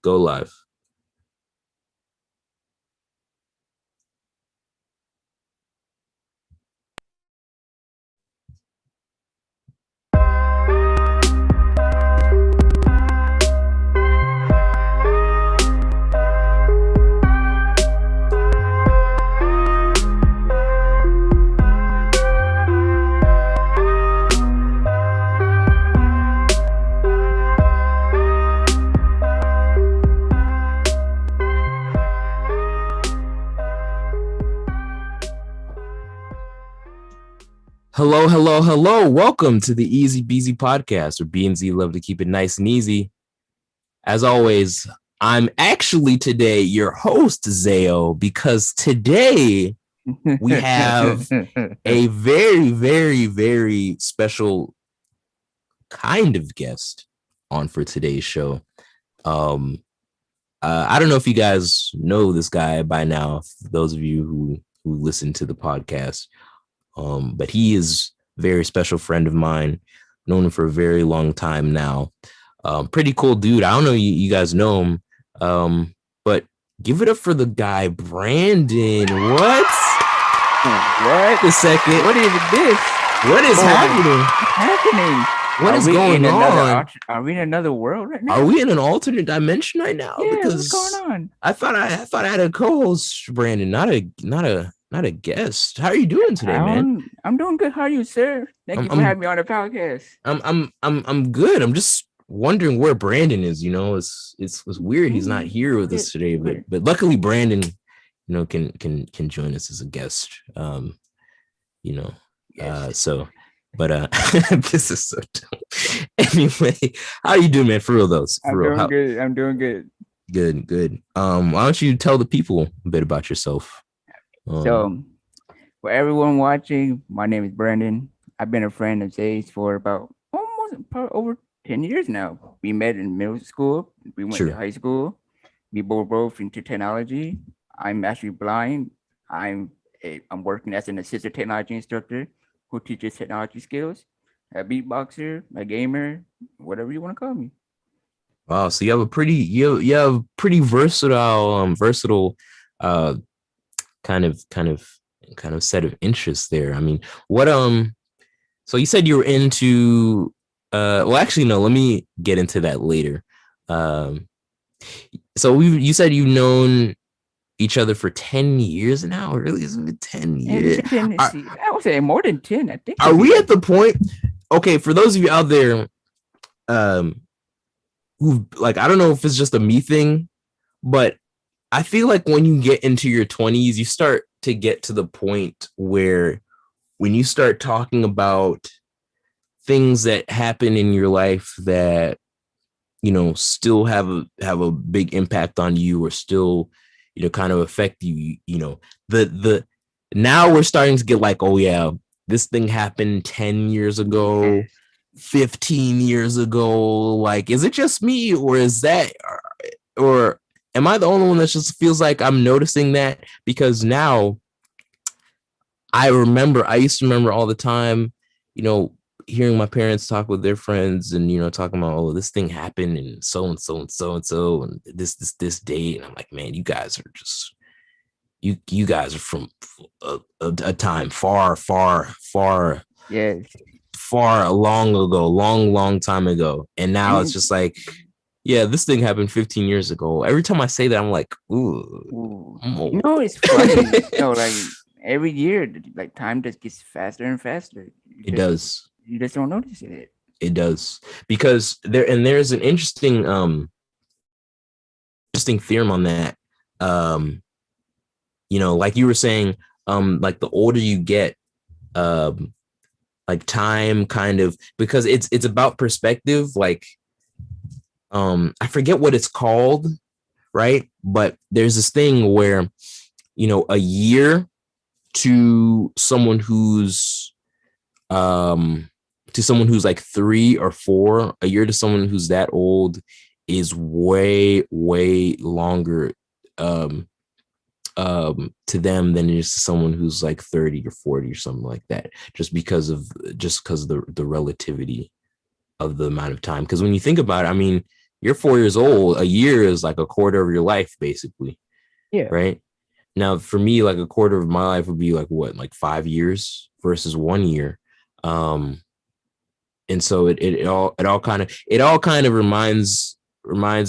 Go live. Hello, hello, hello. Welcome to the Easy Beasy podcast, where B and Z love to keep it nice and easy. As always, I'm actually today your host, Zayo, because today we have a very, very, very special kind of guest on for today's show. I don't know if you guys know this guy by now, for those of you who listen to the podcast. But he is a very special friend of mine, known him for a very long time now. Pretty cool dude. I don't know you guys know him, but give it up for the guy, Brandon. What? What? A second. What is this? What is happening? What's happening? What is going on? Are we in another world right now? Are we in an alternate dimension right now? Yeah, because what's going on? I thought I had a co-host, Brandon, not a guest. How are you doing today, man? I'm doing good. How are you, sir? Thank you for having me on the podcast. I'm good. I'm just wondering where Brandon is. You know, it's weird he's not here with us today, but luckily Brandon, you know, can join us as a guest. So, but this is so dumb. Anyway, how you doing, man? For real though. Good. I'm doing good. Good. Why don't you tell the people a bit about yourself? So, for everyone watching, my name is Brandon. I've been a friend of Zay's for about probably over 10 years now. We met in middle school. We went to high school. We both into technology. I'm actually blind. I'm working as an assistant technology instructor who teaches technology skills. A beatboxer, a gamer, whatever you want to call me. Wow, so you have a pretty versatile kind of set of interests there. I mean, what so you said you were into well, actually no, let me get into that later. So you said you've known each other for 10 years now. Really? Is it 10 years? I would say more than 10, I think. Are we at the point? Okay, for those of you out there who, like, I don't know if it's just a me thing, but I feel like when you get into your 20s, you start to get to the point where when you start talking about things that happen in your life that, you know, still have a big impact on you, or still, you know, kind of affect you, you know, the now we're starting to get like, oh yeah, this thing happened 10 years ago, 15 years ago. Like, is it just me, or is that, or am I the only one that just feels like I'm noticing that? Because now I used to remember all the time, you know, hearing my parents talk with their friends and, you know, talking about, oh, this thing happened and so and so and so and so and this date. And I'm like, man, you guys are just, you guys are from a time far long time ago. And now it's just like, yeah, this thing happened 15 years ago. Every time I say that, I'm like, ooh. You know, it's funny. You know, like every year, like time just gets faster and faster. It does. You just don't notice it. It does, because there's an interesting theorem on that. You know, like you were saying, like the older you get, like time kind of, because it's about perspective. Like, I forget what it's called, right? But there's this thing where, you know, a year to someone who's like 3 or 4, a year to someone who's that old is way longer to them than it is to someone who's like 30 or 40 or something like that, just because of the relativity of the amount of time. Because when you think about it, I mean, you're 4 years old. A year is like a quarter of your life, basically. Yeah. Right. Now, for me, like a quarter of my life would be like what, like 5 years versus 1 year. Um, and so it all kind of reminds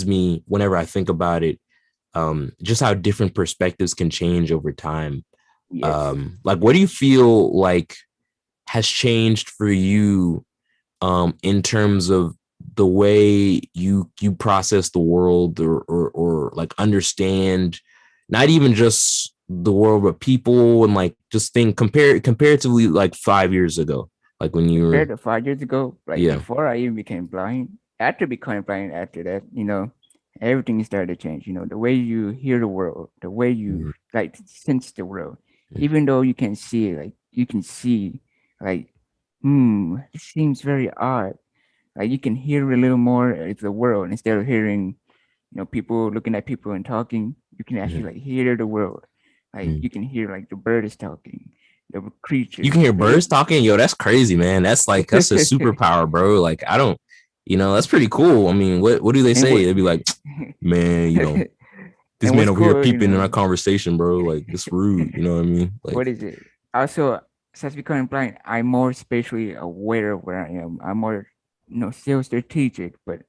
me whenever I think about it, just how different perspectives can change over time. Yes. Like, what do you feel like has changed for you, in terms of the way you process the world, or like understand not even just the world but people, and like just think comparatively like 5 years ago, like when you Compared were. to 5 years ago, like Yeah. before I even became blind, after becoming blind, after that, everything started to change. The way you hear the world, the way you Mhm. like sense the world, even though you can see it, like you can see, like, it seems very odd. Like you can hear a little more of the world instead of hearing, people looking at people and talking. You can actually Mhm. like hear the world. Like Mhm. you can hear like the bird is talking, the You can creatures. hear birds talking. Yo, that's crazy, man. That's a superpower, bro. Like, I don't, that's pretty cool. I mean, what do they and what say? They'd be like, man, this and man what's over here cool, peeping in our conversation, bro. Like, it's rude. You know what I mean? Like, what is it? Also, since becoming blind, I'm more spatially aware of where I am. I'm more, still strategic, but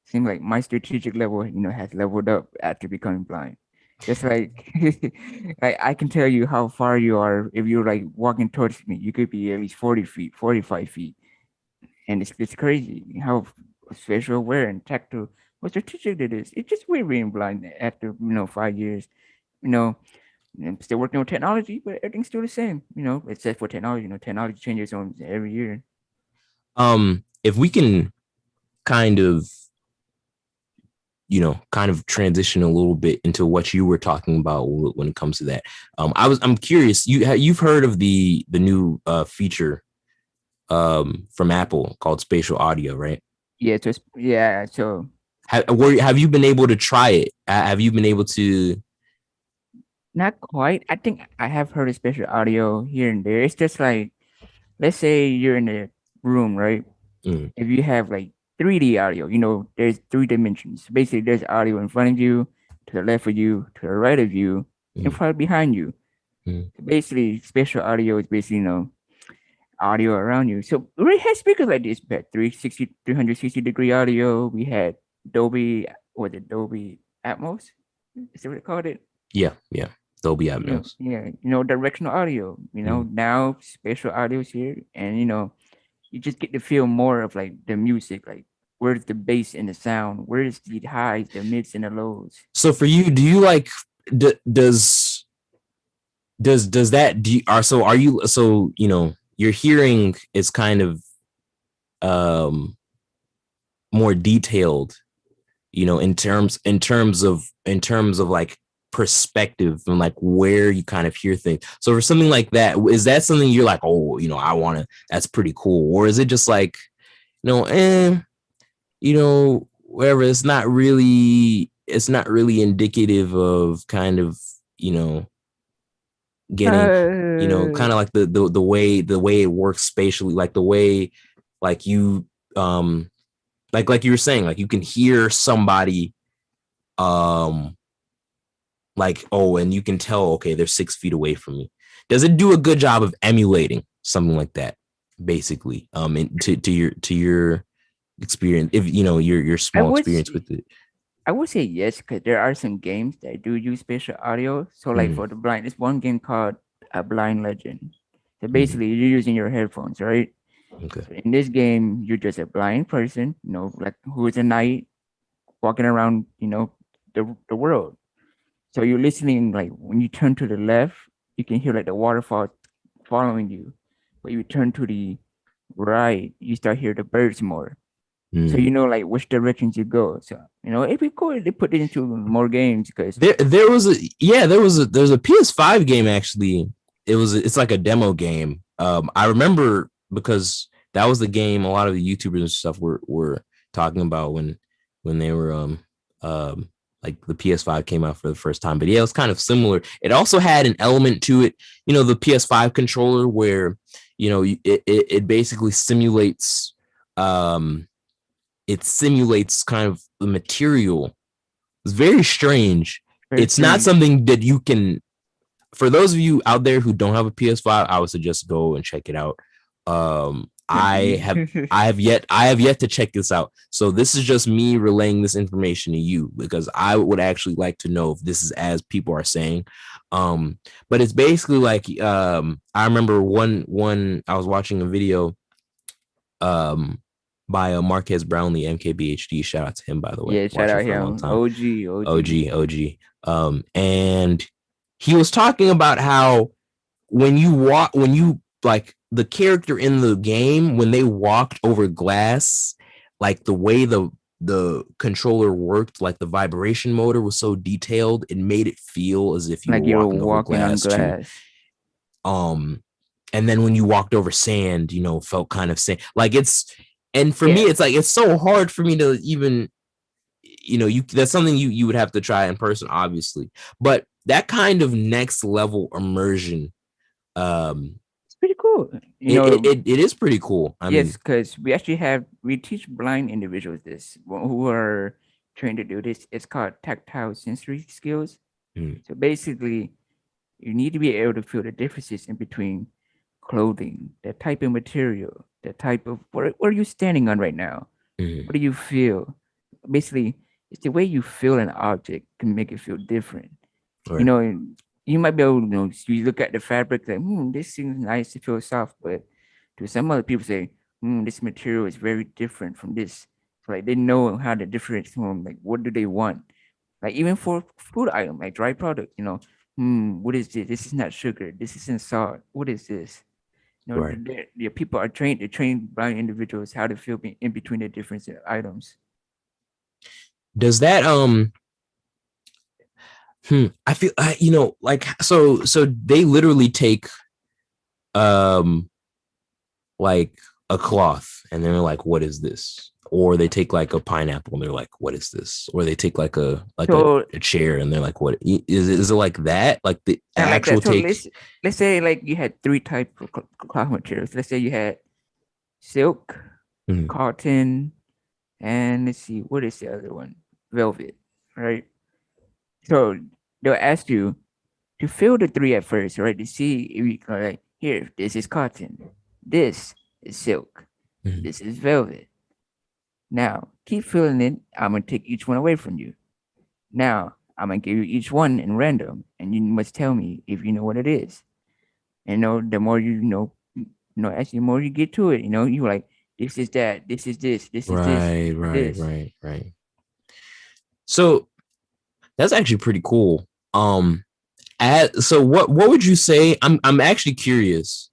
seems like my strategic level, has leveled up after becoming blind. Just like, like I can tell you how far you are if you're like walking towards me. You could be at least 40 feet, 45 feet, and it's crazy how spatial aware and tactile, what strategic it is. It's just weird being blind after 5 years. You know, I'm still working on technology, but everything's still the same. Except for technology. Technology changes on every year. if we can kind of, transition a little bit into what you were talking about when it comes to that. I'm curious. You've heard of the new feature from Apple called spatial audio, right? Yeah, yeah. So Have you been able to try it? Have you been able to? not quite. I think I have heard of special audio here and there. It's just like, let's say you're in a room, right? Mm, If you have like 3D audio, there's three dimensions. Basically, there's audio in front of you, to the left of you, to the right of you, in mm, front behind you. mm, Basically, spatial audio is basically, audio around you. So we had speakers like this, but 360-degree audio. We had Dolby, was it Dolby Atmos? Is that what they called it? yeah, yeah. Dolby Atmos. Yeah, directional audio. Mm. Now spatial audio is here, and you just get to feel more of like the music, like where's the bass and the sound, where's the highs, the mids, and the lows. So for you, do you like does that do you, are so are you so your hearing is kind of um more detailed, in terms of like perspective and like where you kind of hear things. So for something like that, is that something you're like, oh, I want to, that's pretty cool? Or is it just like, whatever, it's not really indicative of kind of, you know, getting, Uh, kind of like the way it works spatially, like the way, like you, like you were saying, like you can hear somebody, um like, oh, and you can tell, okay, they're 6 feet away from me. Does it do a good job of emulating something like that, basically, to your experience, if your I small would experience with it? I would say yes, because there are some games that do use spatial audio. So like Mm, for the blind, there's one game called A Blind Legend. So mm, basically you're using your headphones, right? okay. So in this game, you're just a blind person, like who is a knight walking around, the world. So you're listening, like when you turn to the left, you can hear like the waterfall following you. But you turn to the right, you start hear the birds more. So Mm. like which directions you go. So it'd be cool if they put it into more games, because There was a yeah there's a PS5 game, actually. It's like a demo game. I remember because that was the game a lot of the YouTubers and stuff were talking about when they were like the PS5 came out for the first time. But yeah, it was kind of similar. It also had an element to it, the PS5 controller, where it basically simulates um it simulates kind of the material. It's very strange. Very It's not strange. something that you can. For those of you out there who don't have a PS5, I would suggest go and check it out. Not to me. I have yet to check this out. So this is just me relaying this information to you because I would actually like to know if this is as people are saying. But it's basically like I remember one I was watching a video by Marquez Brownlee, MKBHD. Shout out to him, by the way. Yeah, shout Watching out for a long him. time. OG, OG. OG. And he was talking about how when you like the character in the game, when they walked over glass, like the way the controller worked, like the vibration motor was so detailed, it made it feel as if you Like were you were walking over walking on glass too. glass. And then when you walked over sand, felt kind of sand. Like and for me, Yeah. it's like it's so hard for me to even, that's something you would have to try in person, obviously. But that kind of next level immersion, It's pretty cool. You know, it is pretty cool. I yes, mean, because we teach blind individuals this who are trained to do this. It's called tactile sensory skills. mm, So basically, you need to be able to feel the differences in between clothing, the type of material, the type of what are you standing on right now? mm, What do you feel? Basically, it's the way you feel an object can make it feel different. You right. know, and you might be able to, you look at the fabric like, this seems nice, it feels soft, but to some other people say, this material is very different from this. So like they know how to differentiate from like what do they want. Like even for food item, like dry product, what is this? This is not sugar. This isn't salt. What is this? Right. The people are trained to train blind individuals how to feel in between the different items. Does that I feel like so they literally take um like a cloth and they're like, what is this? Or they take like a pineapple and they're like, what is this? Or they take like So a chair and they're like, what is it like that? Like the not like actual that. So take. let's say like you had three types of cloth materials. Let's say you had silk, Mhm. cotton, and let's see, what is the other one? Velvet, right? So they'll ask you to feel the three at first, right? To see if you can like, here, this is cotton, this is silk, Mhm. this is velvet. Now keep feeling it. I'm gonna take each one away from you. Now I'm gonna give you each one in random, and you must tell me if you know what it is. And the more actually the more you get to it, you like, this is that, this is this, this is this, Right, this is right, this. right, right. So that's actually pretty cool. So what would you say? I'm actually curious.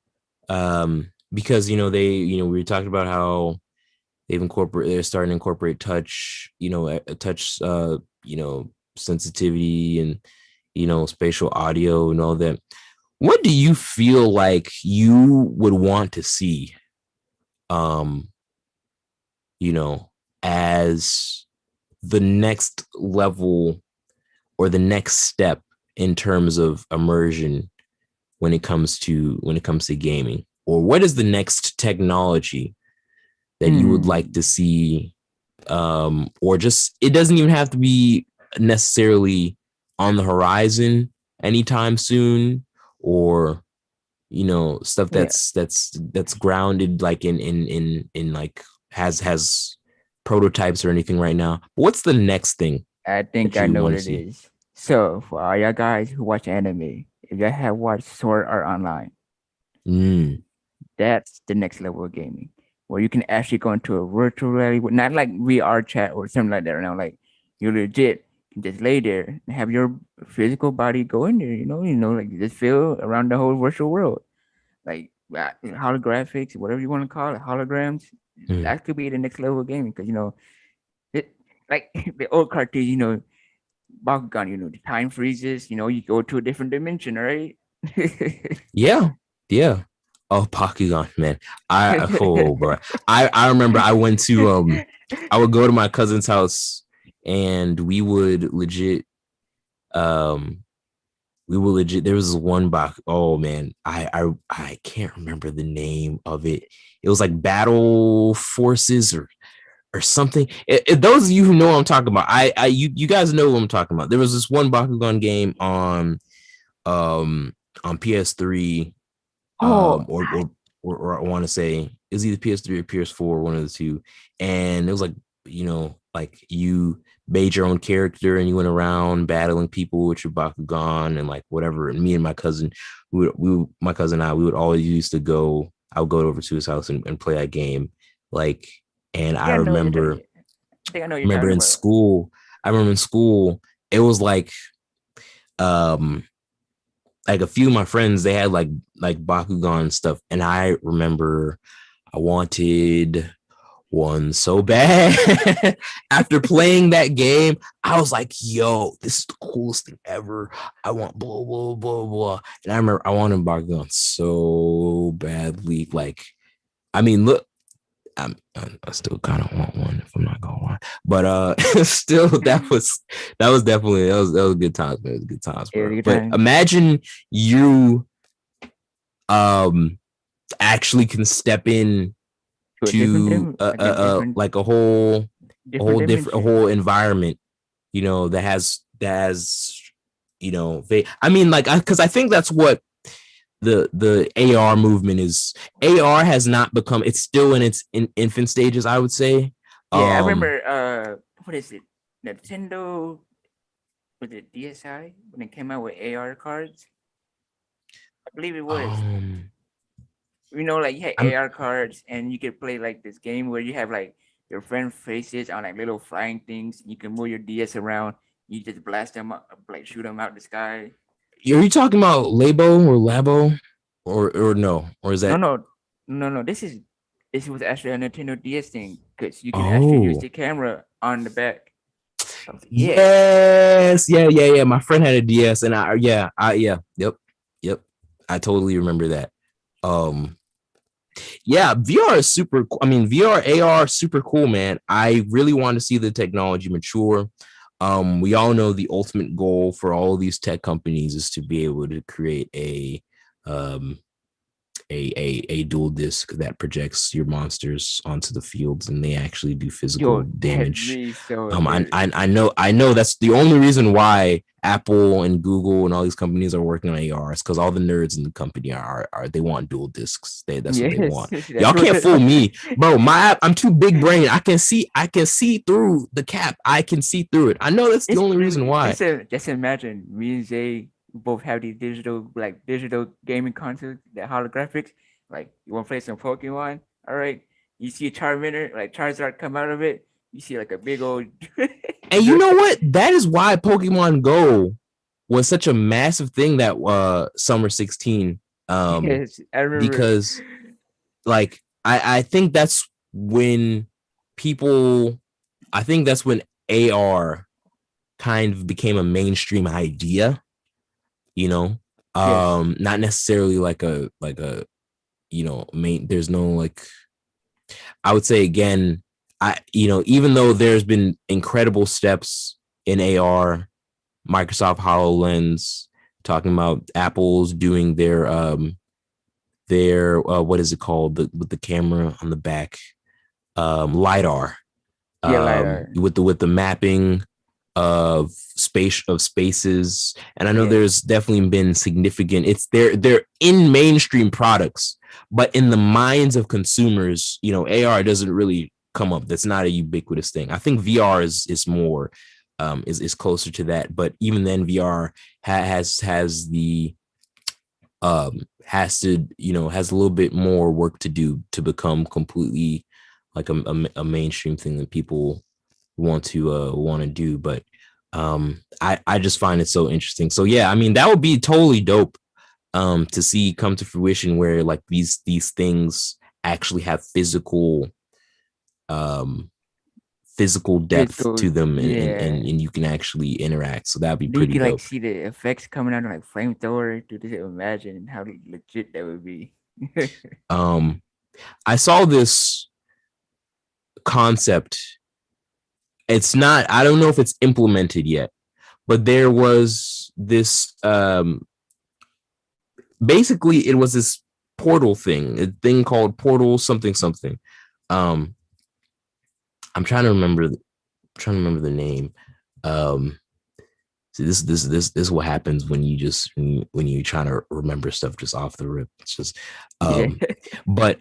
Because we were talking about how they're starting to incorporate touch, a touch sensitivity and spatial audio and all that. What do you feel like you would want to see um as the next level or the next step in terms of immersion when it comes to gaming? Or what is the next technology that you would like to see, or just, it doesn't even have to be necessarily on the horizon anytime soon, or stuff Yeah, that's grounded like in like has prototypes or anything right now. What's the next thing I think that I you know what want to it see? is. So for all y'all guys who watch anime, if y'all have watched Sword Art Online, Mm, that's the next level of gaming, where you can actually go into a virtual reality, not like VR chat or something like that. Right now, like you legit can just lay there and have your physical body go in there. Like just feel around the whole virtual world, like holographics, whatever you want to call it, holograms. mm. That could be the next level of gaming because it like the old cartoon, Bakugan, the time freezes, you go to a different dimension, right? Yeah, yeah. Oh, Bakugan, man. Oh, bro. I remember I would go to my cousin's house and um there was one box. Oh man, I can't remember the name of it. It was like Battle Forces, or or something. Those of you who know what I'm talking about, you guys know what I'm talking about. There was this one Bakugan game on PS3, Oh, or I want to say is either PS3 or PS4, one of the two, and it was like, like you made your own character and you went around battling people with your Bakugan and like whatever. And me and my cousin, my cousin and I, we would always used to go. I would go over to his house and play that game. Like, and I think I know what you're talking. I think I know what you're remember talking in about. school, I remember in school, it was um like a few of my friends, they had like Bakugan stuff, and I remember I wanted one so bad. After playing that game, I was like, yo, this is the coolest thing ever. I want blah blah blah blah. And I remember I wanted Bakugan so badly. Like, I mean, look, I still kind of want one if I'm not gonna lie, but still that was definitely that was good times, man. It was good times, Yeah, bro. good But time. imagine you um actually can step in To a different to dim, like a different like a whole different, a dimension. whole environment, that has I mean, like, because I think that's what the AR movement is. AR has not become, it's still in its infant stages, I would say. Yeah, I um remember. What is it? Nintendo, was it DSi when it came out with AR cards? I believe it was. um Like you had I'm AR cards, and you could play like this game where you have like your friend faces on like little flying things. You can move your DS around. You just blast them up, like shoot them out the sky. Are you talking about Labo, or no, or is No, that? no, no, no. This was actually a Nintendo DS thing because you can actually use Oh, the camera on the back. Yeah, yes, yeah. My friend had a DS, and yep, yep. I totally remember that. Um, yeah, VR is super. I mean, VR, AR, super cool, man. I really want to see the technology mature. We all know the ultimate goal for all of these tech companies is to be able to create um, a dual disc that projects your monsters onto the fields and they actually do physical yo, that'd damage. be so I, lit. I I know that's the only reason why Apple and Google and all these companies are working on AR is because all the nerds in the company are they want dual discs. That's what they Yes, want. that's Y'all what. can't fool me, bro. I'm too big brain. I can see through the cap. I can see through it. I know that's the It's only reason really why. just imagine me and Zay both have these digital gaming consoles, the holographics. Like you want to play some Pokemon? All right, you see a Charmander, like Charizard come out of it. You see like a big old. And you know what? That is why Pokemon Go was such a massive thing that summer 16. Yes, I remember. Because like I think that's when people I think that's when AR kind of became a mainstream idea, you know. Yes, Not necessarily like a main, there's no like, I would say again, even though there's been incredible steps in AR, Microsoft HoloLens, talking about Apple's doing their what is it called, with the camera on the back, lidar, yeah, lidar. with the mapping of spaces. And I know Yes, there's definitely been significant, it's they're in mainstream products, but in the minds of consumers, AR doesn't really come up. That's not a ubiquitous thing. I think VR is more, is closer to that, but even then VR has the has a little bit more work to do to become completely like a mainstream thing that people want to do. But I just find it so interesting. So yeah, I mean, that would be totally dope to see come to fruition, where like these things actually have um physical depth physical. to them, Yeah, and you can actually interact. So that'd be do you pretty can like dope. see the effects coming out of like flamethrower? Dude, just imagine how legit that would be. um I saw this concept. It's not, I don't know if it's implemented yet, but there was this basically it was this portal thing, a thing called Portal something something. um I'm trying to remember. Trying to remember the name. Um, See, this is what happens when you just when you trying to remember stuff just off the rip. It's just, Yeah. but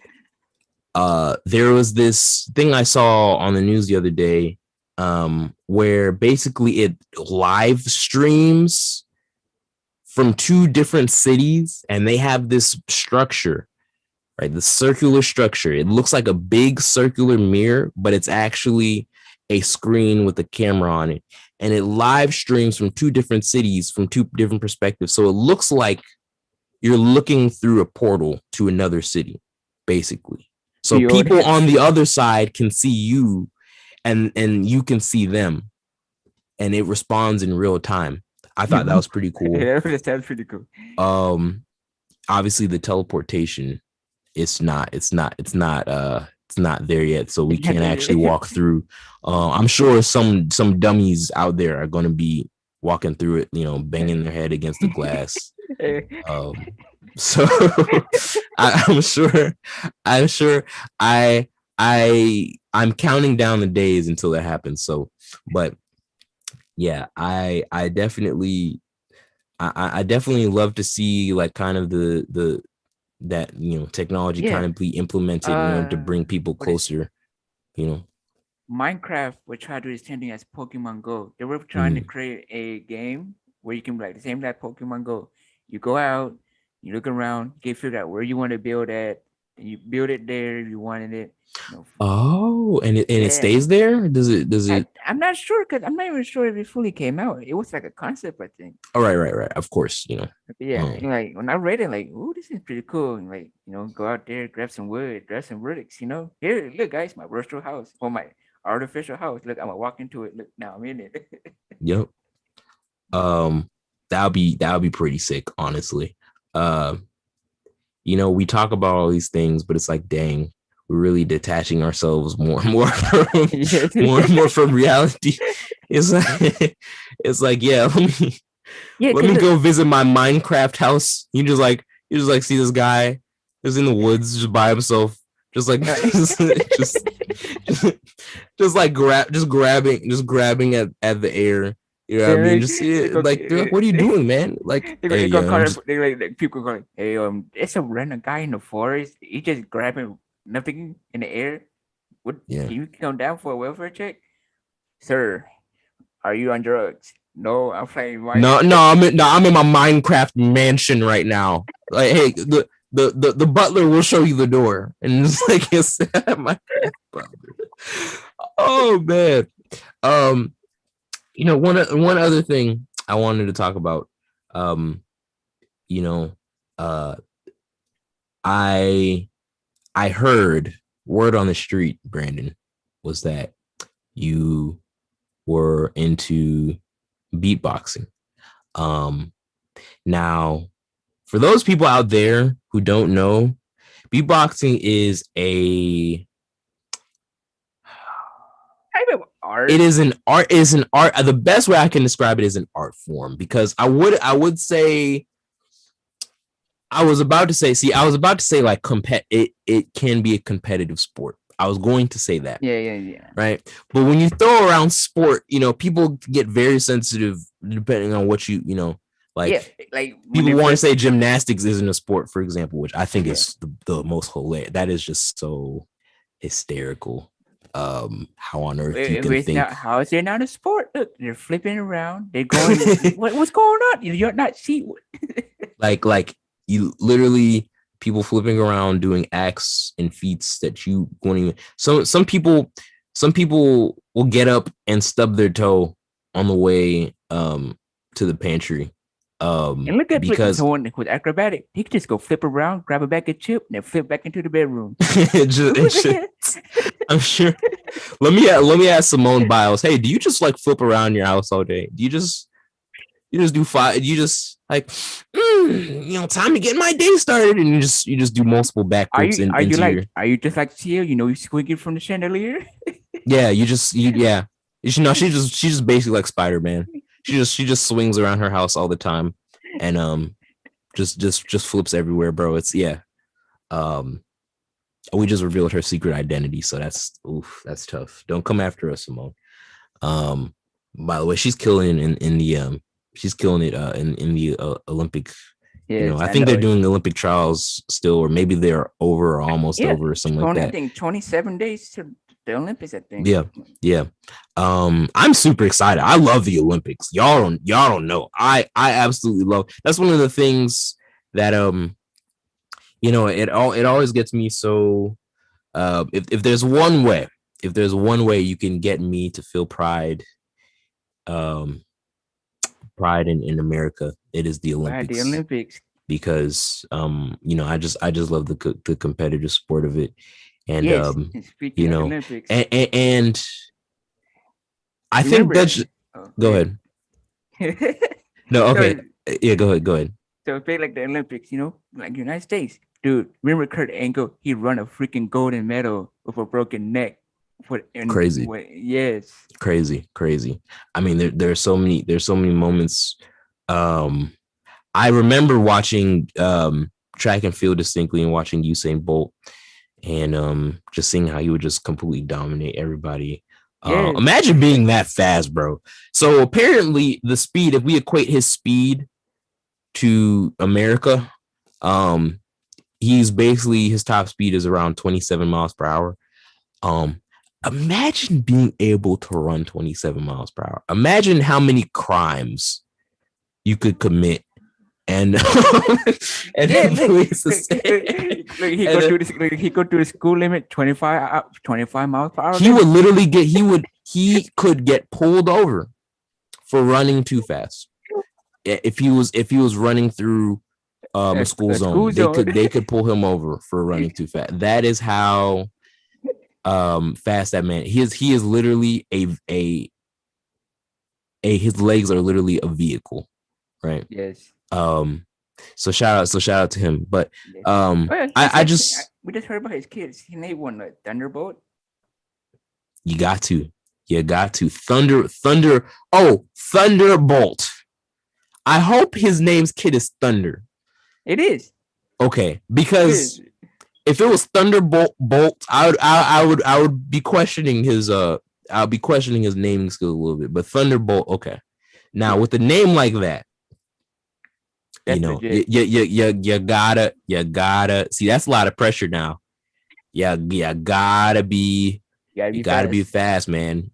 there was this thing I saw on the news the other day, where basically it live streams from two different cities, and they have this structure, right? The circular structure. It looks like a big circular mirror, but it's actually a screen with a camera on it. And it live streams from two different cities from two different perspectives. So it looks like you're looking through a portal to another city, basically. So Yo, people on the other side can see you, and you can see them, and it responds in real time. I thought that was pretty cool. that sounds pretty cool. Um, Obviously the teleportation, it's not there yet, so we can't actually walk through. I'm sure some dummies out there are going to be walking through it, banging their head against the glass. So I'm sure I'm counting down the days until that happens. So, but yeah, I definitely I definitely love to see like kind of the that technology kind of be implemented, to bring people closer. Minecraft will try to do the same thing as Pokemon Go. They were trying to create a game where you can like the same like Pokemon Go. You go out, you look around, get figure out where you want to build at, and you build it there if you wanted it. Oh, and it stays there? Does it? I'm not sure because I'm not even sure if it fully came out. It was like a concept, I think. Oh, right. Of course, Yeah, like when I read it, like, oh, this is pretty cool. And like, go out there, grab some wood, grab some bricks. Here, look, guys, my virtual house or my artificial house. Look, I'm gonna walk into it. Look, now I'm in it. Yep. That would be pretty sick, honestly. We talk about all these things, but it's like, dang, we're really detaching ourselves more and more from more and more from reality. It's like yeah, let me go visit my Minecraft house. You just see this guy who's in the woods just by himself, just like just grabbing at the air. You know what I mean? Just like, what are you doing, man? Like, people going, hey, it's a random guy in the forest. He just grabbing nothing in the air. What? Yeah. Can you come down for a welfare check, sir? Are you on drugs? No, I'm playing Minecraft. No, I'm in my Minecraft mansion right now. Like, hey, the butler will show you the door, and it's like it's my butler. Oh man. One other thing I wanted to talk about. I heard word on the street, Brandon, was that you were into beatboxing. Now, for those people out there who don't know, beatboxing is a art. It is an art. The best way I can describe it is an art form, because I would say. I was about to say like it can be a competitive sport. I was going to say that. Yeah. Right. But when you throw around sport, people get very sensitive depending on what like people want to say gymnastics isn't a sport, for example, which I think is the most hilarious. That is just so hysterical. How on earth you can think? How is it not a sport? Look, they're flipping around. They're going. What's going on? You're not see. like you literally people flipping around doing acts and feats that you won't even. Some people will get up and stub their toe on the way to the pantry. And look at someone with acrobatic. He could just go flip around, grab a bag of chip, and then flip back into the bedroom. I'm sure. Let me ask Simone Biles. Hey, do you just like flip around your house all day? Do you just do five? You just like, time to get my day started, and you just do multiple backflips. Are you just like Tia? You swinging from the chandelier. Yeah, she just basically like Spider-Man. She just swings around her house all the time, and just flips everywhere, bro. It's yeah. We just revealed her secret identity, so that's tough. Don't come after us, Simone. Um, by the way, she's killing in the she's killing it in the Olympic. Yes, I I think they're know. doing Olympic trials still, or maybe they're over or almost Yeah, over or something like 20, I that. think 27 days to the Olympics, I think. Yeah, yeah. I'm super excited. I love the Olympics. Y'all don't know. I absolutely love. That's one of the things that it always gets me so. If there's one way, you can get me to feel um, pride in America, it is the Right, the Olympics Olympics. because I just love the competitive sport of it, and Yes, and you speaking of know, Olympics, and I think that's remember, oh, go yeah. ahead. No, okay, So, yeah, go ahead. so big like the Olympics, like United States, dude. Remember Kurt Angle? He won a freaking golden medal with a broken neck. Crazy, Yes, crazy. I mean, there's so many moments. Um, I remember watching track and field distinctly and watching Usain Bolt and just seeing how he would just completely dominate everybody. yes, Imagine being that fast, bro. So apparently the speed, if we equate his speed to America, um, he's basically his top speed is around 27 miles per hour. Um, Imagine being able to run 27 miles per hour. Imagine how many crimes you could commit and and yeah. then Look, police look, look, look, he and go then to this. Look, he go to the school limit 25 miles per hour he would limit. literally he could get pulled over for running too fast. If he was running through a school A school zone, they zone. could they could pull him over for running too fast. That is how fast that man. He is literally a his legs are literally a vehicle, right? Yes. Um so shout out to him. But Yeah. um Well, I, he's I actually. just We just heard about his kids. He named one a Thunderbolt. you got to Thunder. Oh, Thunderbolt. I hope his name's kid is Thunder. It is. Okay, It is. because if it was Thunderbolt, I would be questioning his I'll be questioning his naming skills a little bit. But Thunderbolt, okay. Now Yes. with a name like that, That's you legit. gotta see that's a lot of pressure now. Yeah, You gotta you be gotta be fast. fast, man.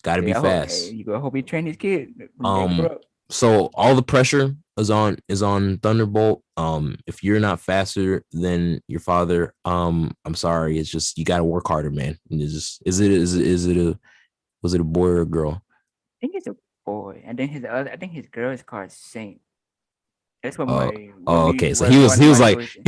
Gotta be Yeah, I hope. Hey, fast. you go. Hope he train his kid when they grow Um, up. so all the pressure is on Thunderbolt. If you're not faster than your father, I'm sorry. It's just you gotta work harder, man. And it's just is it a was it a boy or a girl? I think it's a boy, and then his other. I think his girl is called Saint. That's what Uh, my what oh, we okay. So what he was one he of was my like question.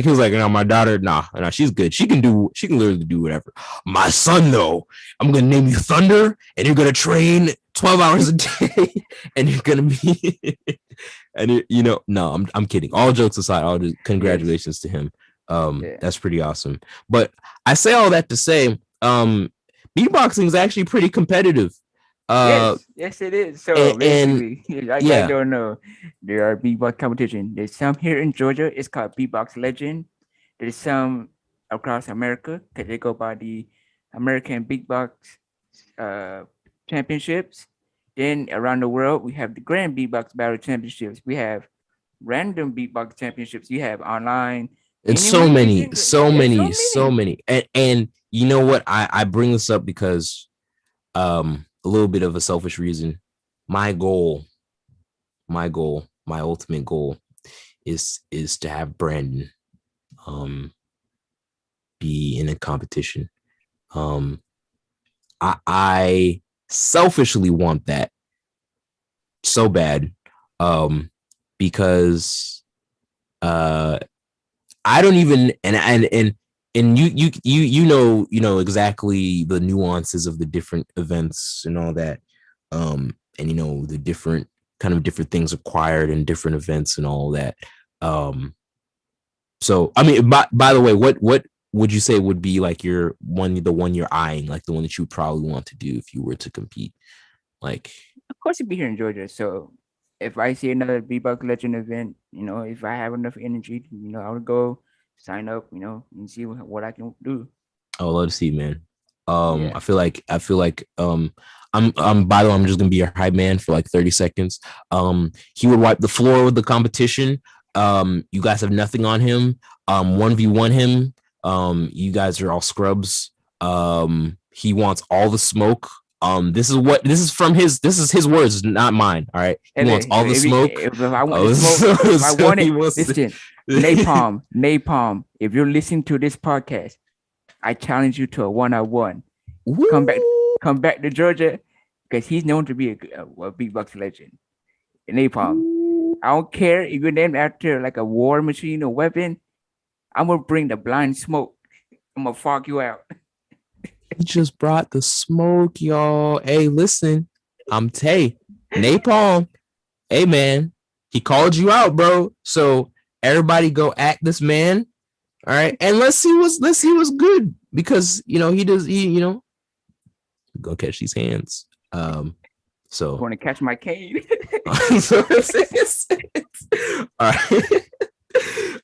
he was like no, my daughter, nah, she's good. She can literally do whatever. My son though, I'm gonna name you Thunder, and you're gonna train 12 hours a day, and you're gonna be and no, I'm kidding. All jokes aside, Yes. congratulations to him. Yeah. That's pretty awesome. But I say all that to say, beatboxing is actually pretty competitive. Uh, Yes. Yes, it is. So and basically, I guys yeah, don't know. There are beatbox competition. There's some here in Georgia. It's called Beatbox Legend. There's some across America because they go by the American Beatbox uh, Championships. Then around the world, we have the Grand Beatbox Battle Championships. We have random beatbox championships. You have online. and Anyone can sing. so There's so many, so many. many. And you know what? I bring this up because a little bit of a selfish reason. My goal, my ultimate goal is to have Brandon um be in a competition. Um I selfishly want that so bad. Because uh I don't even and you know exactly the nuances of the different events and all that. And the different things acquired in different events and all that. Um so I mean by the way, what would you say would be like the one you're eyeing, like the one that you would probably want to do if you were to compete? Like Of course, it'd be here in Georgia. So if I see another Beatbox Legend event, if I have enough energy, I would go. sign up, and see what I can do. I would love to see, man. Yeah. I'm by the way, I'm just gonna be your hype man for like 30 seconds. He would wipe the floor with the competition. You guys have nothing on him. 1v1 him. You guys are all scrubs. He wants all the smoke. This is his words, not mine. All right. He wants all the smoke. If I want smoke, if I want it, listen, Napalm. If you're listening to this podcast, I challenge you to a 1-on-1. Come back to Georgia, because he's known to be a beatbox legend. Napalm. I don't care if you're named after like a war machine or weapon. I'm gonna bring the blind smoke. I'm gonna fog you out. He just brought the smoke, y'all. Hey, listen, I'm Tay. Napalm. Hey, man, he called you out, bro. So everybody go act this man. All right. And let's see what's good, because he go catch these hands. So I'm gonna catch my cane.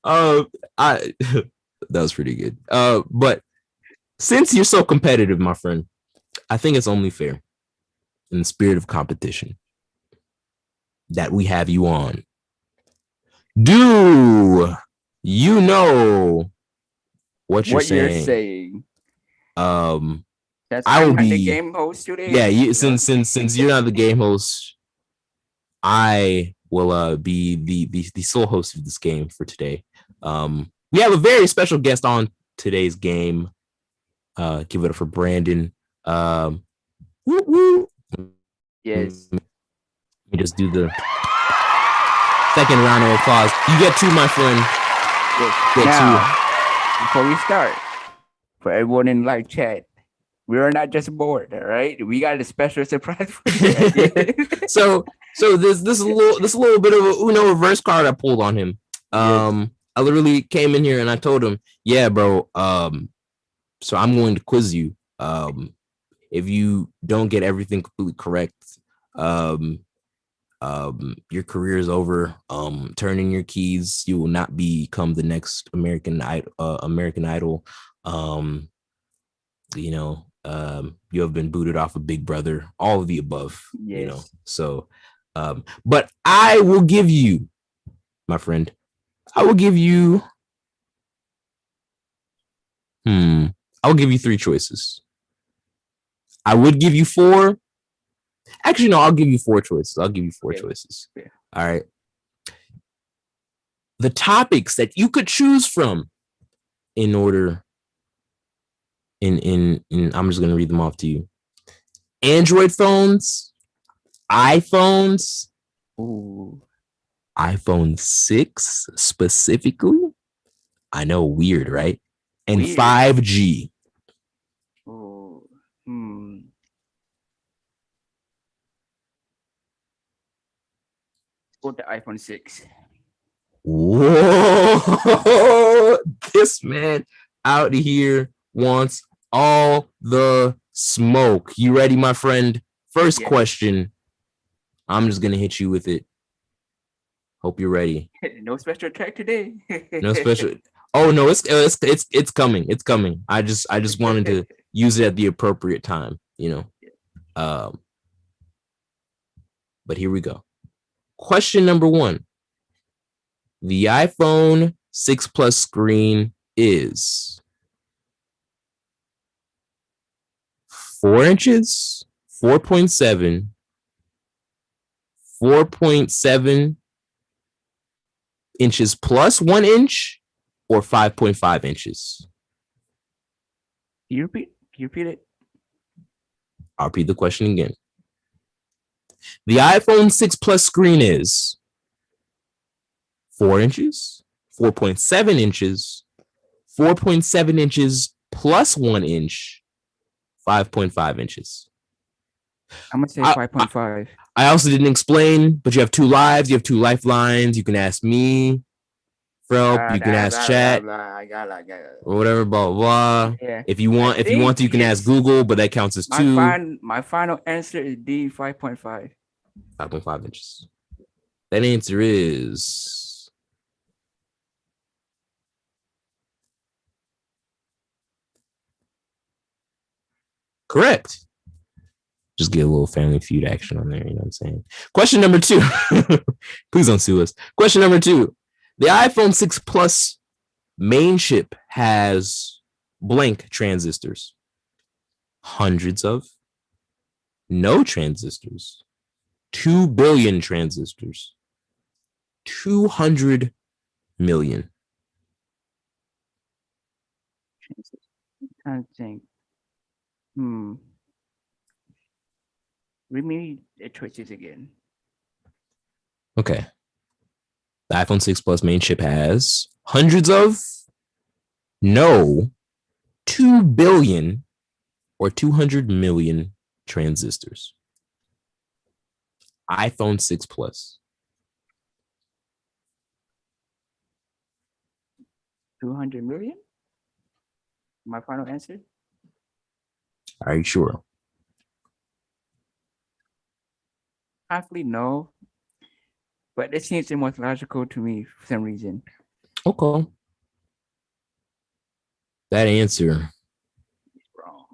All right. That was pretty good. But since you're so competitive, my friend, I think it's only fair, in the spirit of competition, that we have you on. Do you know what you're saying? I will be the game host today. Yeah, since you're not the game host, I will be the sole host of this game for today. We have a very special guest on today's game. Give it up for Brandon. Woo woo. Yes. Let me just do the second round of applause. You get two, my friend. Yes. Before we start, for everyone in live chat, we are not just bored, all right? We got a special surprise for you. So this is a little bit of a Uno reverse card I pulled on him. Yes. I literally came in here and I told him, yeah, bro. So I'm going to quiz you. If you don't get everything completely correct, your career is over. Turn in your keys. You will not become the next American Idol. You have been booted off of Big Brother. All of the above. Yes. So, but I will give you, my friend. I will give you. I'll give you three choices. I would give you four. Actually, no, I'll give you four choices. Yeah. All right. The topics that you could choose from in order. In I'm just gonna read them off to you. Android phones, iPhones, iPhone 6 specifically. I know, weird, right? And weird. 5G. Go to iPhone 6. Whoa, this man out here wants all the smoke. You ready, my friend? First question. I'm just gonna hit you with it. Hope you're ready. No special track today. No special. Oh no, it's coming. It's coming. I just wanted to use it at the appropriate time, But here we go. Question number 1. The iPhone 6 Plus screen is 4 inches, 4.7, 4.7 inches plus 1 inch, or 5.5 inches. Can you repeat it? I'll repeat the question again. The iPhone 6 Plus screen is 4 inches, 4.7 inches, 4.7 inches plus 1 inch, 5.5 inches. I'm going to say 5.5. I also didn't explain, but you have 2 lives. You have 2 lifelines. You can ask me for help. You can ask chat or whatever, blah, blah, blah. Yeah. If you want to, you can ask Google, but that counts as 2. My final answer is D, 5.5. 5.5 inches. That answer is Correct. Just get a little Family Feud action on there. You know what I'm saying? Question number 2. Please don't sue us. Question number 2. The iPhone 6 Plus main chip has blank transistors. Hundreds of, no transistors, 2 billion transistors, 200 million. I think. Read me the choices again. Okay. The iPhone 6 Plus main chip has hundreds of, no, 2 billion, or 200 million transistors. iPhone 6 Plus. 200 million? My final answer? Are you sure? Honestly, no. But it seems the most logical to me for some reason. Okay. That answer Wrong.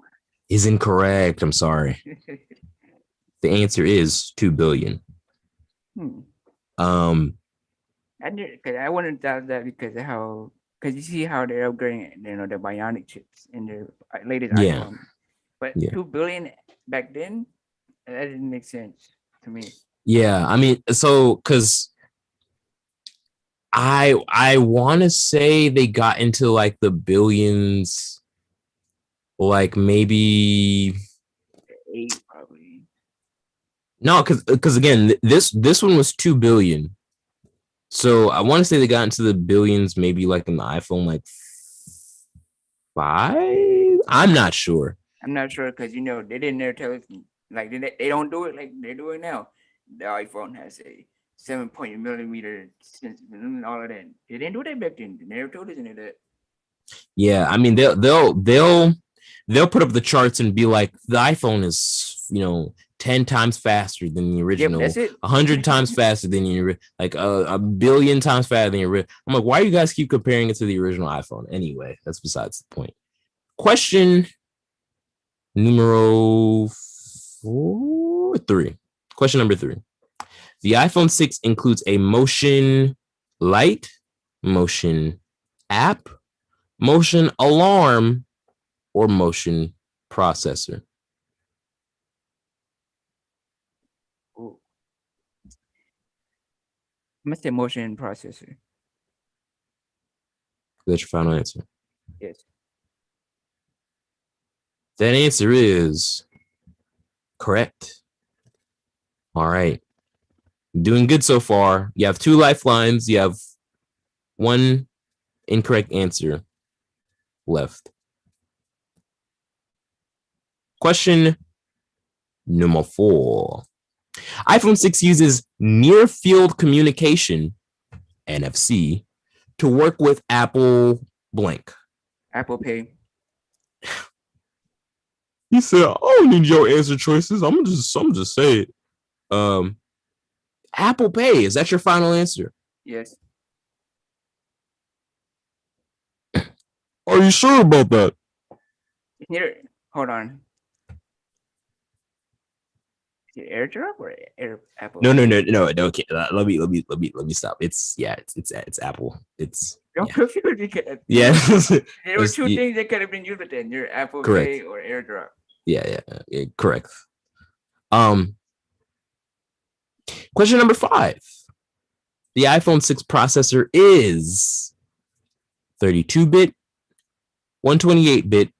is incorrect. I'm sorry. The answer is 2 billion. I did, because I wouldn't doubt that because of how, because you see how they're upgrading, the bionic chips in their latest iPhone. But 2 billion back then, that didn't make sense to me. Yeah, I mean, so because I want to say they got into like the billions, like maybe 8 probably. No, because again, this one was 2 billion. So I want to say they got into the billions, maybe like in the iPhone, like 5. I'm not sure. I'm not sure because they didn't never tell us, like they don't do it like they do it now. The iPhone has a 7.0mm sensor and all of that. They didn't do that back then. They never told us any of that. Yeah, I mean they'll put up the charts and be like the iPhone is 10 times faster than the original, 100 times faster than your like a billion times faster than your. I'm like, why do you guys keep comparing it to the original iPhone? Anyway, that's besides the point. Question numero 3. Question number 3. The iPhone 6 includes a motion light, motion app, motion alarm, or motion processor. I'm gonna say motion processor. That's your final answer? Yes. That answer is correct. All right. Doing good so far. You have 2 lifelines. You have 1 incorrect answer left. Question number 4. iPhone 6 uses near field communication, NFC, to work with Apple blank. Apple Pay. He said, I don't need your answer choices. I'm just say it. Apple Pay, is that your final answer? Yes. Are you sure about that? Here, hold on. Is it AirDrop or Apple? No. Okay, let me stop. It's Apple. It's don't confuse me. Yeah. There were 2 things that could have been used then. Your Apple correct. Pay or AirDrop. Yeah, correct. Question number 5. The iPhone 6 processor is 32-bit, 128-bit,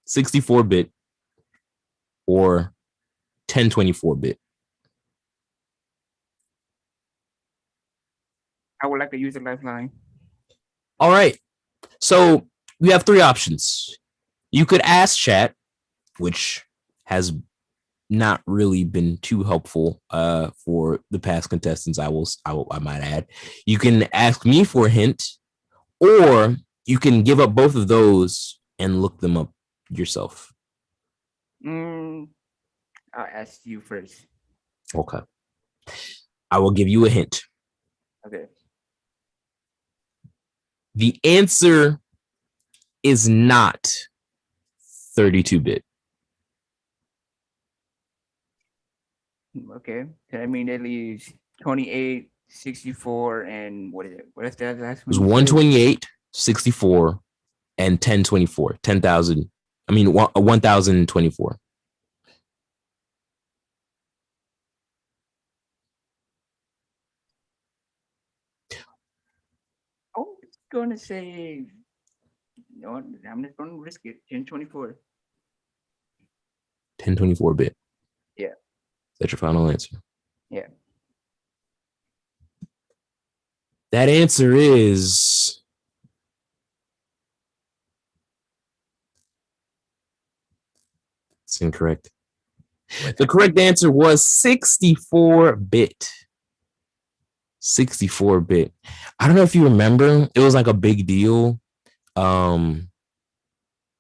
64-bit, or 1024-bit. I would like to use a lifeline. All right. So we have 3 options. You could ask chat, which has not really been too helpful for the past contestants. I might add. You can ask me for a hint, or you can give up both of those and look them up yourself. I'll ask you first. Okay. I will give you a hint. Okay. The answer is not 32-bit. Okay. So I mean that leaves 28, 64, and what is it? What is that last It was one you said? 128, 64, and 1024. 10,000. I mean, 1,024. I was gonna say no, I'm just gonna risk it. 1024. 1024 bit. Yeah. That's your final answer. Yeah. That answer is it's incorrect. The correct answer was 64 bit. 64 bit. I don't know if you remember, it was like a big deal. When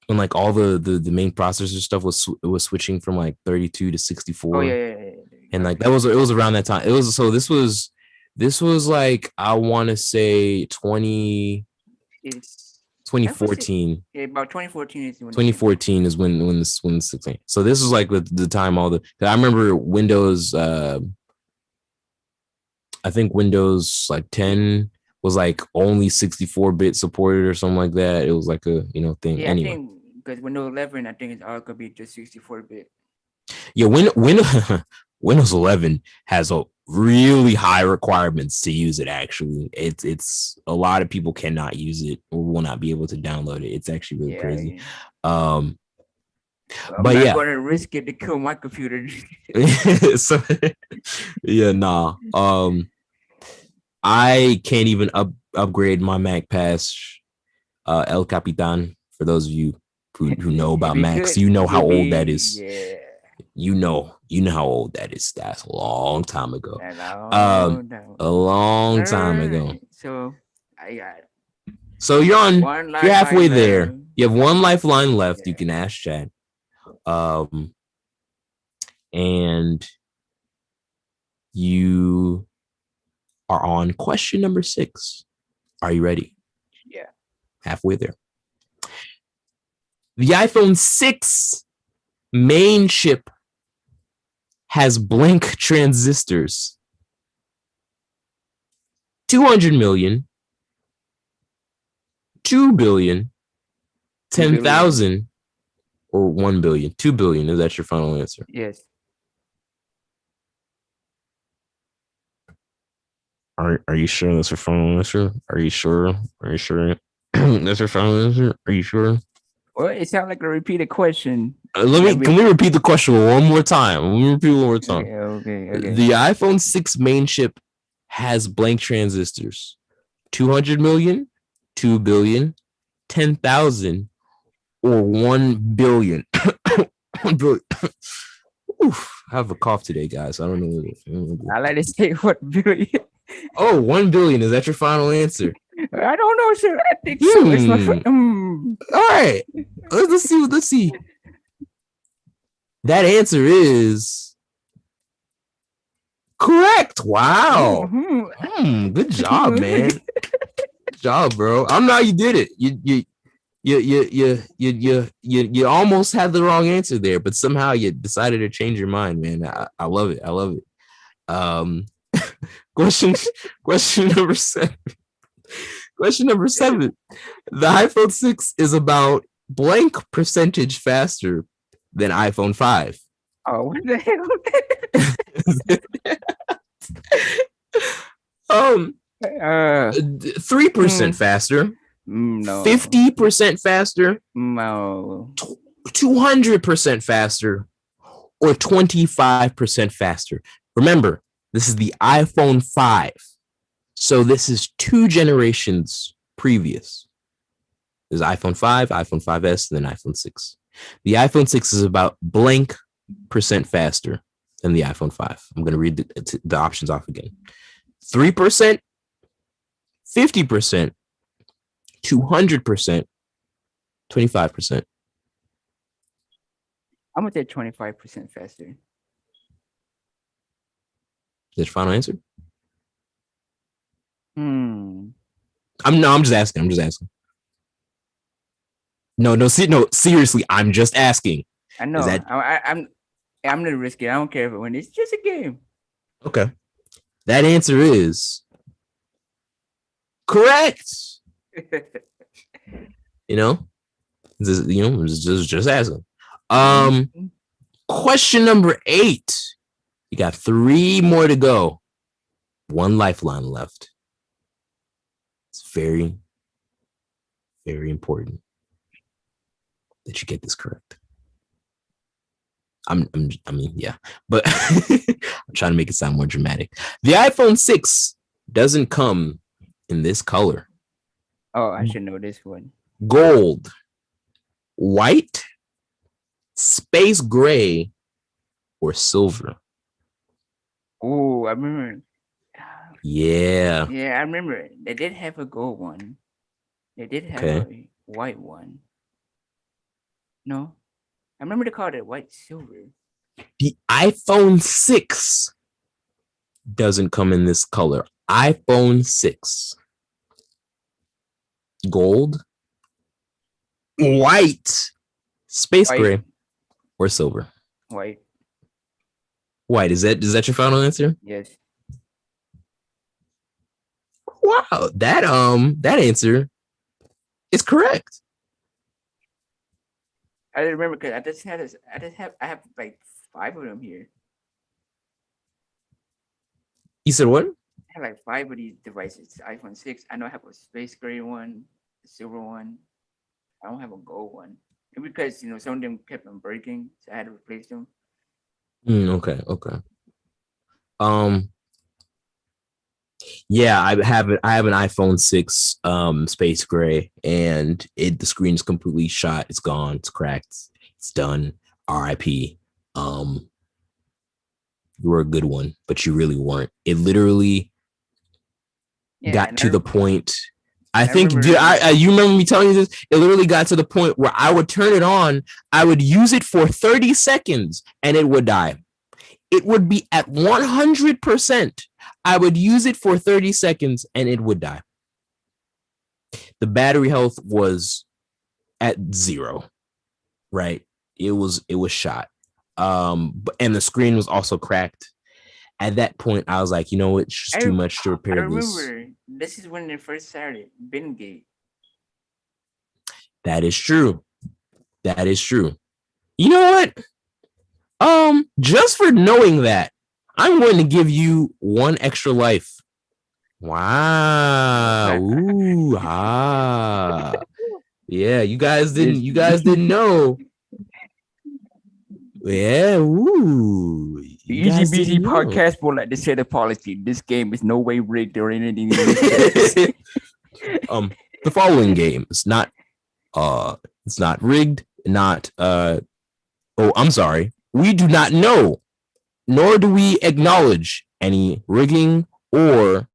like all the main processor stuff was switching from like 32 to 64. Oh yeah. And like it was around that time. It was so this was like I want to say It's 2014. yeah, about 2014 is when 2014 is when this 16. So this was like the time all the I remember Windows I think Windows like 10 was like only 64-bit supported or something like that. It was like a thing. Yeah, Anyway. I think because Windows 11, I think it's all gonna be just 64-bit. Yeah, when Windows 11 has a really high requirements to use it. Actually, it's a lot of people cannot use it or will not be able to download it. It's actually really crazy. I'm But not yeah, gonna risk it to kill my computer. so yeah, nah. I can't even upgrade my Mac past El Capitan. For those of you who know about Macs, you know how old that is. Yeah. You know how old that is. That's a long time ago. A long time ago. So I got. So you're halfway there. You have one lifeline left. Yeah. You can ask Chad. And you are on question number 6. Are you ready? Yeah. Halfway there. The iPhone 6 main chip has blank transistors. 200 million, 2 billion, 10,000, or 1 billion. 2 billion. Is that your final answer? Yes. Are you sure that's your final answer? Are you sure? Are you sure that's your final answer? Are you sure? Well, it sounds like a repeated question. Can we repeat the question one more time? Okay. The iPhone 6 main chip has blank transistors. 200 million, 2 billion, 10,000, or 1 billion. 1 billion. Oof, I have a cough today, guys. I don't know. I like to say 1 billion. Oh, 1 billion. Is that your final answer? I don't know, sir. I think so. It's my All right. Let's see. That answer is correct. Wow. Good job, man. Good job, bro. I don't know how you did it. You almost had the wrong answer there, but somehow you decided to change your mind, man. I love it. I love it. Question number 7. Question number 7. The iPhone 6 is about blank percentage faster than iPhone 5. Oh, what the hell? 3% faster. No. 50% faster. No. 200% faster, or 25% faster. Remember, this is the iPhone 5. So this is 2 generations previous. There's iPhone 5, iPhone 5S, and then iPhone 6. The iPhone 6 is about blank percent faster than the iPhone 5. I'm going to read the options off again. 3%, 50%, 200%, 25%. I'm going to say 25% faster. Is that your final answer? I'm just asking. No, seriously, I'm just asking. I know. I'm gonna risk it. I don't care if it wins. It's just a game. Okay. That answer is correct. You know, just asking. Question number 8. You got 3 more to go. 1 lifeline left. It's very, very important that you get this correct. I mean, yeah, but I'm trying to make it sound more dramatic. The iPhone 6 doesn't come in this color. Oh, I should know this one. Gold, white, space gray, or silver. Oh, I remember. Yeah. Yeah, I remember. They did have a gold one. They did have a white one. No, I remember they called it white silver. The iPhone 6 doesn't come in this color. iPhone 6. Gold, white, space gray, or silver. White. White. Is that your final answer? Yes. Wow, that answer is correct. I remember because I have like 5 of them here. You said what? I have like 5 of these devices. iPhone 6. I know I have a space gray one, a silver one. I don't have a gold one. And because some of them kept on breaking, so I had to replace them. Okay. Yeah, I have an iPhone 6 space gray, and the screen's completely shot. It's gone, it's cracked, it's done. RIP. You were a good one, but you really weren't. It literally got to the point. I think, dude, you remember me telling you this? It literally got to the point where I would turn it on, I would use it for 30 seconds, and it would die. It would be at 100%. I would use it for 30 seconds, and it would die. The battery health was at 0, right? It was shot. And the screen was also cracked. At that point, I was like, it's just too much to repair this. I remember this is when it first started, Bingate. That is true. You know what? Just for knowing that, I'm going to give you 1 extra life. Wow. Ooh, Yeah, you guys didn't know. Yeah, ooh. Easy BG podcast will like to say the policy. This game is no way rigged or anything. The following game is not it's not rigged, not I'm sorry. We do not know, nor do we acknowledge any rigging or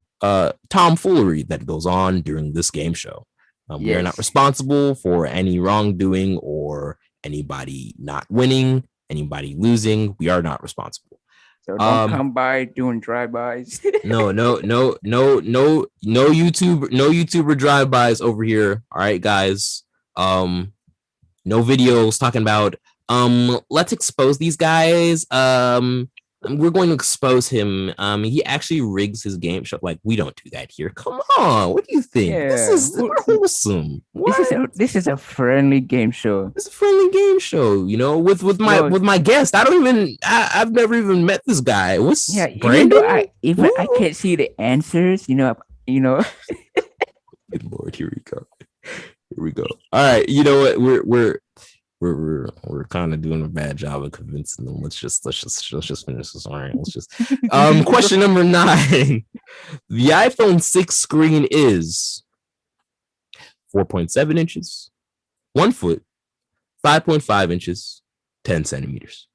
tomfoolery that goes on during this game show. We are not responsible for any wrongdoing or anybody not winning, anybody losing. We are not responsible. So don't come by doing drive-bys. No YouTuber drive-bys over here. All right, guys. No videos talking about let's expose these guys. We're going to expose him. He actually rigs his game show. Like, we don't do that here. Come on, what do you think? Yeah. We're wholesome. This is a friendly game show. It's a friendly game show, with my guest. I've never even met this guy. What's Brandon? I can't see the answers, Good Lord, here we go. All right, you know what? We're kind of doing a bad job of convincing them. Let's just finish this. All right, let's just question number 9. The iPhone 6 screen is 4.7 inches, 1 foot, 5.5 inches, 10 centimeters.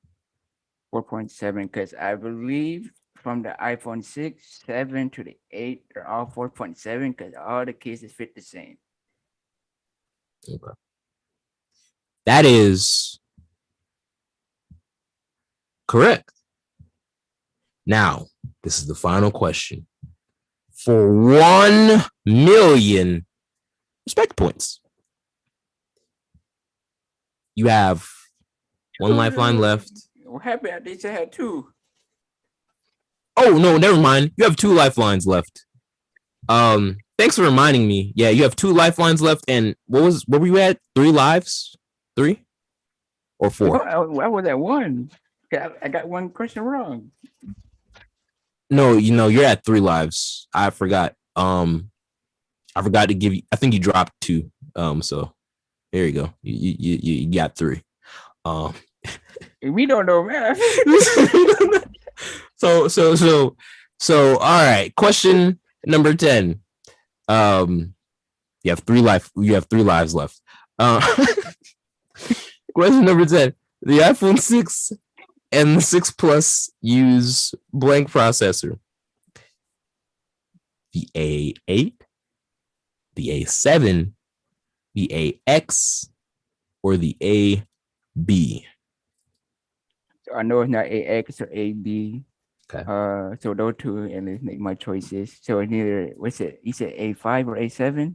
4.7, because I believe from the iPhone 6, 7 to the 8, they're all 4.7 because all the cases fit the same. Okay. That is correct. Now, this is the final question. For 1 million respect points, you have 1 lifeline left. What happened? I think I had 2. Oh no, never mind. You have 2 lifelines left. Thanks for reminding me. Yeah, you have 2 lifelines left, and what were you at? 3 lives? 3 or 4? I was at 1. I got one question wrong. No, you're at 3 lives. I forgot. I forgot to give you. I think you dropped 2. So there you go. You got 3. We don't know math. So. All right. Question number 10. You have 3 lives left. Question number 10. The iPhone 6 and the 6 Plus use blank processor. The A8, the A7, the AX, or the AB. So I know it's not AX or AB. Okay. So those 2, and let's make my choices. So it's neither. What's it? You said A5 or A7?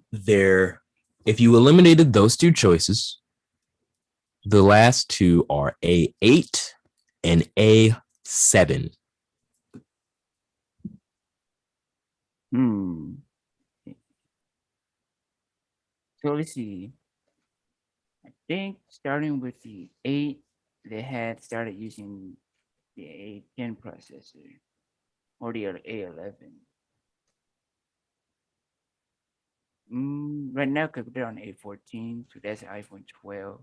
If you eliminated those 2 choices, the last 2 are A8 and A7. So let's see. I think starting with the 8, they had started using the A10 processor or the A11. Right now, because they're on A14, so that's iPhone 12,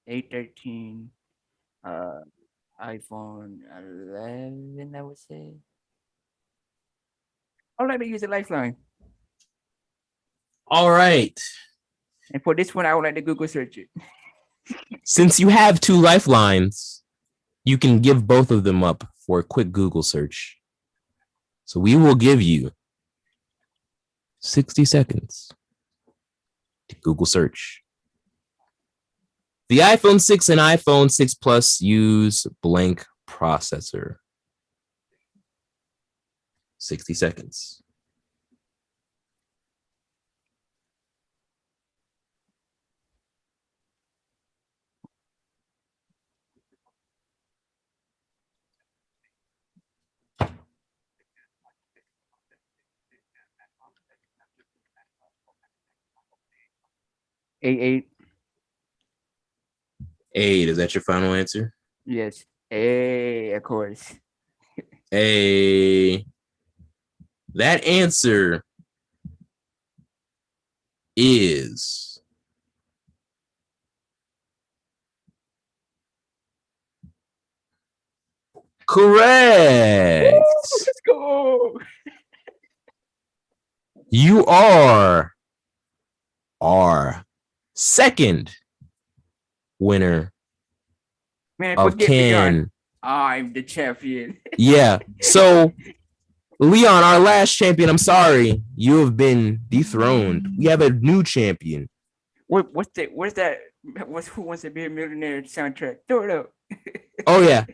A13, iPhone 11, I would say. I would like to use a lifeline. All right. And for this one, I would like to Google search it. Since you have 2 lifelines, you can give both of them up for a quick Google search. So we will give you 60 seconds to Google search. The iPhone 6 and iPhone 6 Plus use blank processor. 60 seconds. A8. 8, is that your final answer? Yes. A, of course. That answer is correct. Let's go. You are our second winner of Can. I'm the champion. Yeah. So, Leon, our last champion, I'm sorry, you have been dethroned. We have a new champion. What's that? What's Who Wants to Be a Millionaire soundtrack? Throw it up. Oh yeah.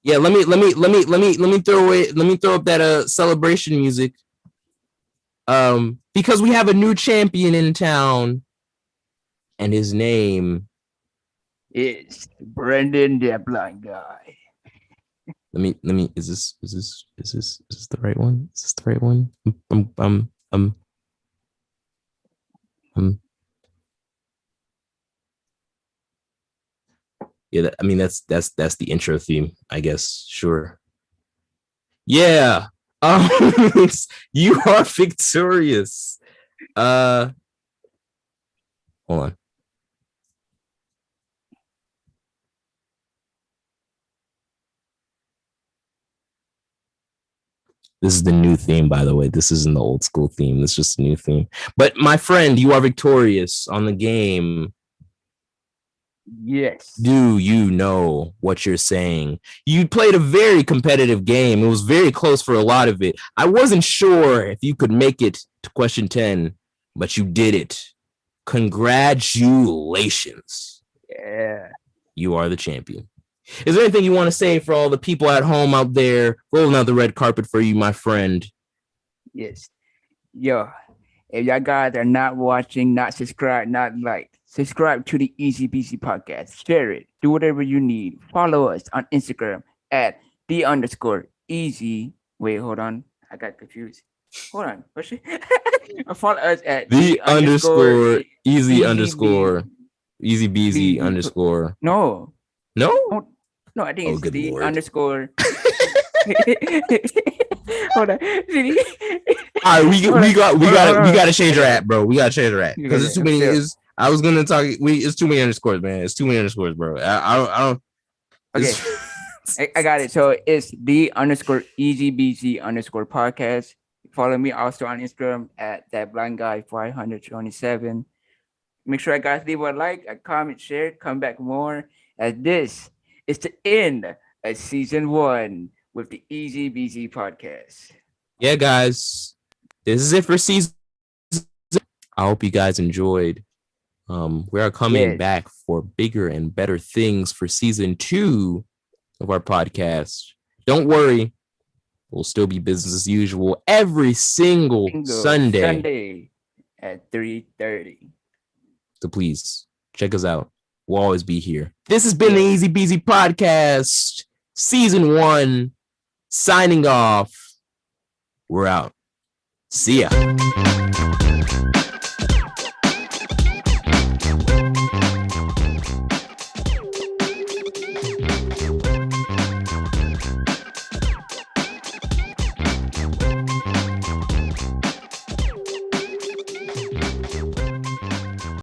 Yeah, let me throw up that celebration music. Because we have a new champion in town, and his name is Brendan, the blind guy. Let me. Is this the right one? Is this the right one? Yeah, that's the intro theme, I guess. Sure. Yeah. You are victorious. Hold on. This is the new theme, by the way. This isn't the old school theme. This is just a new theme. But my friend, you are victorious on the game. Yes. Do you know what you're saying? You played a very competitive game. It was very close for a lot of it. I wasn't sure if you could make it to question 10, but you did it. Congratulations. Yeah. You are the champion. Is there anything you want to say for all the people at home out there rolling out the red carpet for you, my friend? Yes. Yo, If y'all guys are not watching, not subscribed, not like, subscribe to the Easy BC podcast. Share it. Do whatever you need. Follow us on Instagram at _easy. Wait, hold on. I got confused. Hold on. What's it? Follow us at the underscore easy underscore easy beezy BZ. underscore. No. No? No, I think Oh, it's good the Lord. underscore. Hold on. All right, we got to change our app, bro. We got to change our app because it's too many. I was gonna talk. It's too many underscores, man. It's too many underscores, bro. I don't. Okay, I got it. So it's the _easy BC _ podcast. Follow me also on Instagram at that blind guy 527. Make sure you guys leave a like, a comment, share, come back more. As this is the end of season 1 with the Easy BC podcast. Yeah, guys, this is it for season. I hope you guys enjoyed. We are coming back for bigger and better things for season 2 of our podcast. Don't worry, we'll still be business as usual every single Sunday at 3:30. So please check us out. We'll always be here. This has been the Easy Beezy podcast, season 1. Signing off. We're out. See ya.